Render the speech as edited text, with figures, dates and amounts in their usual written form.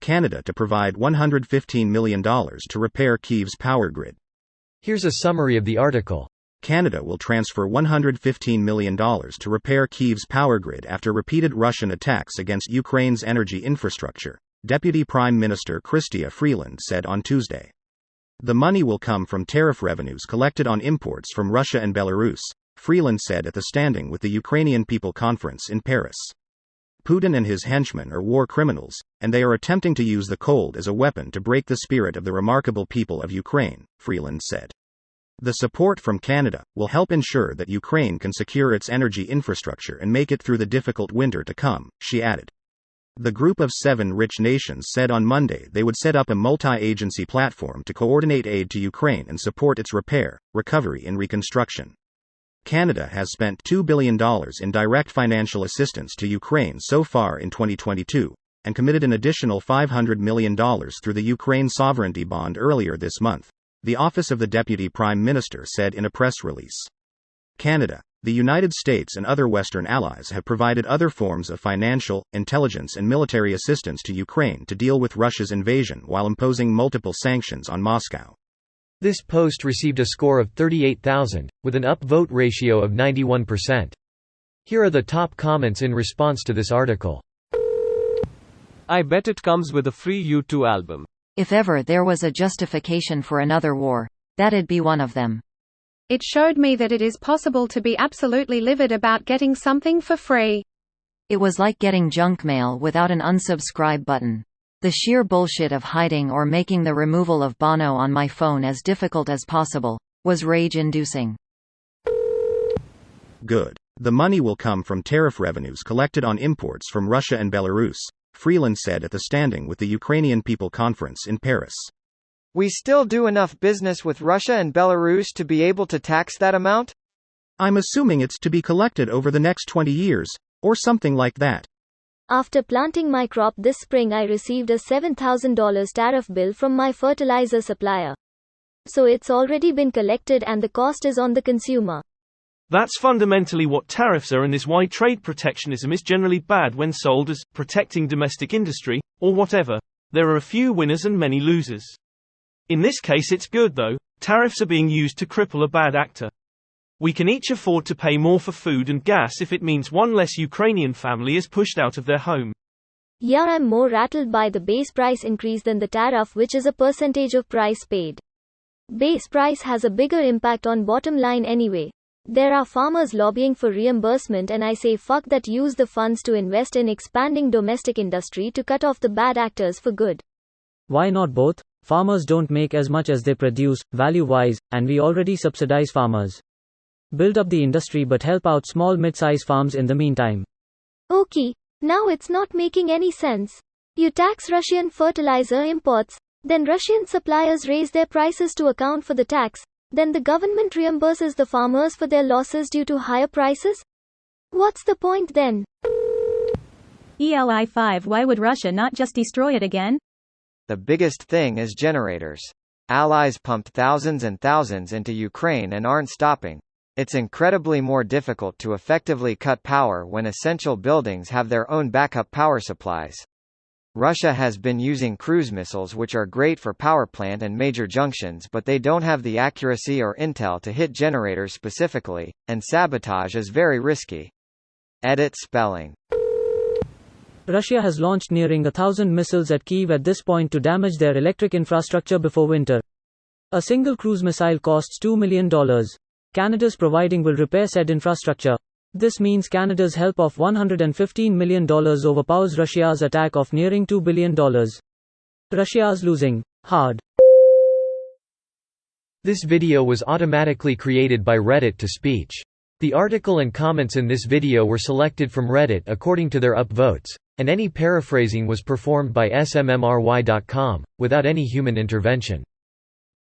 Canada to provide $115 million to repair Kyivs power grid. Here's a summary of the article. Canada will transfer $115 million to repair Kyivs power grid after repeated Russian attacks against Ukraine's energy infrastructure, Deputy Prime Minister Chrystia Freeland said on Tuesday. The money will come from tariff revenues collected on imports from Russia and Belarus, Freeland said at the Standing with the Ukrainian People conference in Paris. Putin and his henchmen are war criminals, and they are attempting to use the cold as a weapon to break the spirit of the remarkable people of Ukraine, Freeland said. The support from Canada will help ensure that Ukraine can secure its energy infrastructure and make it through the difficult winter to come, she added. The Group of 7 rich nations said on Monday they would set up a multi-agency platform to coordinate aid to Ukraine and support its repair, recovery and reconstruction. Canada has spent $2 billion in direct financial assistance to Ukraine so far in 2022, and committed an additional $500 million through the Ukraine Sovereignty Bond earlier this month, the Office of the Deputy Prime Minister said in a press release. Canada, the United States and other Western allies have provided other forms of financial, intelligence and military assistance to Ukraine to deal with Russia's invasion while imposing multiple sanctions on Moscow. This post received a score of 38,000, with an upvote ratio of 91%. Here are the top comments in response to this article. I bet it comes with a free U2 album. If ever there was a justification for another war, that'd be one of them. It showed me that it is possible to be absolutely livid about getting something for free. It was like getting junk mail without an unsubscribe button. The sheer bullshit of hiding or making the removal of Bono on my phone as difficult as possible was rage-inducing. Good. The money will come from tariff revenues collected on imports from Russia and Belarus, Freeland said at the Standing with the Ukrainian People conference in Paris. We still do enough business with Russia and Belarus to be able to tax that amount? I'm assuming it's to be collected over the next 20 years, or something like that. After planting my crop this spring, I received a $7,000 tariff bill from my fertilizer supplier. So it's already been collected and the cost is on the consumer. That's fundamentally what tariffs are, and is why trade protectionism is generally bad when sold as protecting domestic industry, or whatever. There are a few winners and many losers. In this case it's good though, tariffs are being used to cripple a bad actor. We can each afford to pay more for food and gas if it means one less Ukrainian family is pushed out of their home. Yeah, I'm more rattled by the base price increase than the tariff, which is a percentage of price paid. Base price has a bigger impact on bottom line anyway. There are farmers lobbying for reimbursement and I say fuck that, use the funds to invest in expanding domestic industry to cut off the bad actors for good. Why not both? Farmers don't make as much as they produce, value-wise, and we already subsidize farmers. Build up the industry but help out small mid-size farms in the meantime. Okay, now it's not making any sense. You tax Russian fertilizer imports, then Russian suppliers raise their prices to account for the tax, then the government reimburses the farmers for their losses due to higher prices? What's the point then? ELI5 Why would Russia not just destroy it again? The biggest thing is generators. Allies pumped thousands and thousands into Ukraine and aren't stopping. It's incredibly more difficult to effectively cut power when essential buildings have their own backup power supplies. Russia has been using cruise missiles, which are great for power plant and major junctions, but they don't have the accuracy or intel to hit generators specifically, and sabotage is very risky. Edit spelling. Russia has launched nearing 1,000 missiles at Kyiv at this point to damage their electric infrastructure before winter. A single cruise missile costs $2 million. Canada's providing will repair said infrastructure. This means Canada's help of $115 million overpowers Russia's attack of nearing $2 billion. Russia's losing hard. This video was automatically created by Reddit to speech. The article and comments in this video were selected from Reddit according to their upvotes, and any paraphrasing was performed by smmry.com, without any human intervention.